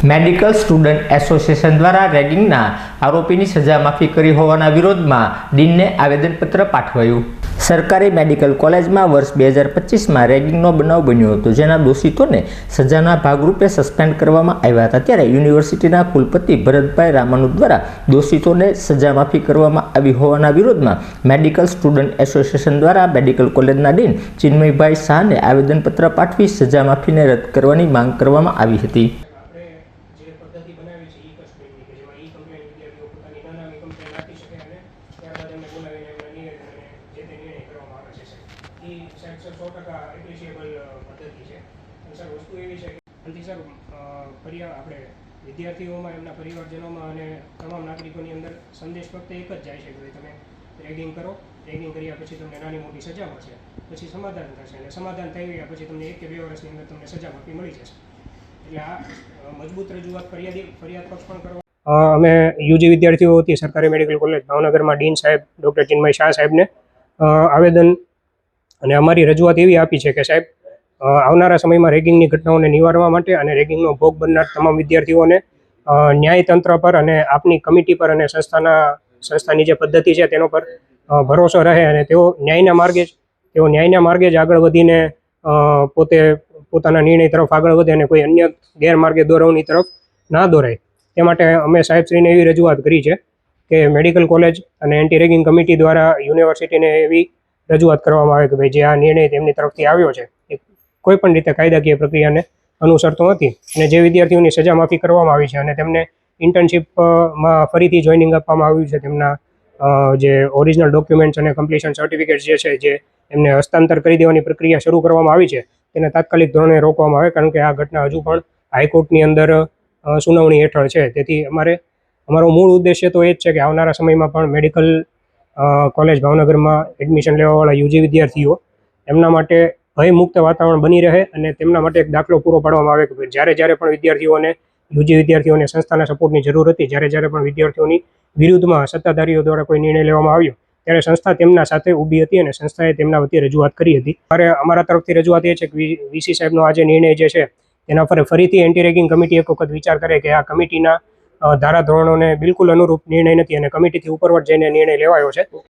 Medical student association દ્વારા રેગિંગના આરોપીની સજા માફી કરી હોવાના વિરોધમાં ડીનને આવેદનપત્ર પાઠવાયું। સરકારી મેડિકલ કોલેજમાં વર્ષ 2025માં રેગિંગનો બનાવ બન્યો હતો, જેના દોષિતોને સજાના ભાગરૂપે સસ્પેન્ડ કરવામાં આવ્યા હતા। ત્યારે યુનિવર્સિટીના કુલપતિ ભરતભાઈ રામાનુ દ્વારા દોષિતોને સજા માફી કરવામાં આવી હોવાના વિરોધમાં મેડિકલ સ્ટુડન્ટ એસોસિએશન દ્વારા મેડિકલ કોલેજના ડીન ચિન્મયભાઈ શાહને આવેદનપત્ર પાઠવી સજા માફીને રદ કરવાની માંગ કરવામાં આવી હતી। આપણે વિદ્યાર્થીઓમાં એમના પરિવારજનોમાં અને તમામ નાગરિકોની અંદર સંદેશ ફક્ત એક જ જાય છે કે તમે રેગિંગ કરો, રેગિંગ કર્યા પછી તમને નાની મોટી સજા મળશે, પછી સમાધાન થશે અને સમાધાન થઈ ગયા પછી તમને 1 કે 2 વર્ષની અંદર તમને સજા માફી મળી જશે। એટલે આ મજબૂત રજૂઆત ફરિયાદ પક્ષ પણ કરવા અમે યુજી વિદ્યાર્થીઓ વતી સરકારી મેડિકલ કોલેજ ભાવનગરમાં ડીન સાહેબ ડૉક્ટર ચિન્મય શાહ સાહેબને આવેદન અને અમારી રજૂઆત એવી આપી છે કે સાહેબ, આવનારા સમયમાં રેગિંગની ઘટનાઓને નિવારવા માટે અને રેગિંગનો ભોગ બનનાર તમામ વિદ્યાર્થીઓને ન્યાયતંત્ર પર અને આપની કમિટી પર અને સંસ્થાની જે પદ્ધતિ છે તેનો પર ભરોસો રહે અને તેઓ ન્યાયના માર્ગે જ આગળ વધીને પોતાના નિર્ણય તરફ આગળ વધે અને કોઈ અન્ય ગેરમાર્ગે દોરવની તરફ ના દોરાય। તે માટે અમે સાહેબશ્રીને એવી રજૂઆત કરી છે કે મેડિકલ કોલેજ અને એન્ટી રેગિંગ કમિટી દ્વારા યુનિવર્સિટીને એવી રજૂઆત કરવામાં આવે કે ભાઈ જે આ નિર્ણય તેમની તરફથી આવ્યો છે એ કોઈ પણ રીતે કાયદાકીય પ્રક્રિયાને અનુસરતો નથી અને જે વિદ્યાર્થીઓની સજા માફી કરવામાં આવી છે અને તેમને ઇન્ટર્નશીપમાં ફરીથી જોઈનિંગ આપવામાં આવ્યું છે, તેમના જે ઓરિજિનલ ડોક્યુમેન્ટ્સ અને કમ્પ્લીશન સર્ટિફિકેટ્સ જે છે જે એમને હસ્તાંતર કરી દેવાની પ્રક્રિયા શરૂ કરવામાં આવી છે તેને તાત્કાલિક ધોરણે રોકવામાં આવે, કારણ કે આ ઘટના હજુ પણ હાઈકોર્ટની અંદર સુનાવણી હેઠળ છે। તેથી અમારો મૂળ ઉદ્દેશ્ય તો એ જ છે કે આવનારા સમયમાં પણ મેડિકલ કોલેજ ભાવનગરમાં એડમિશન લેવાવાળા યુજી વિદ્યાર્થીઓ એમના માટે ભયમુક્ત વાતાવરણ બની રહે અને તેમના માટે એક દાખલો પૂરો પાડવામાં આવે કે જ્યારે પણ યુજી વિદ્યાર્થીઓને સંસ્થાના સપોર્ટની જરૂર હતી, જ્યારે પણ વિદ્યાર્થીઓની વિરુદ્ધમાં સત્તાધારીઓ દ્વારા કોઈ નિર્ણય લેવામાં આવ્યો ત્યારે સંસ્થા તેમના સાથે ઊભી હતી અને સંસ્થાએ તેમના વતી રજૂઆત કરી હતી। અમારા તરફથી રજૂઆત એ છે કે વીસી સાહેબનો આ જે નિર્ણય જે છે તેના પર ફરીથી એન્ટી રેગિંગ કમિટી એક વખત વિચાર કરે કે આ કમિટીના ધારાધોરણોને બિલકુલ અનુરૂપ નિર્ણય નથી અને કમિટીથી ઉપરવટ જઈને નિર્ણય લેવાયો છે।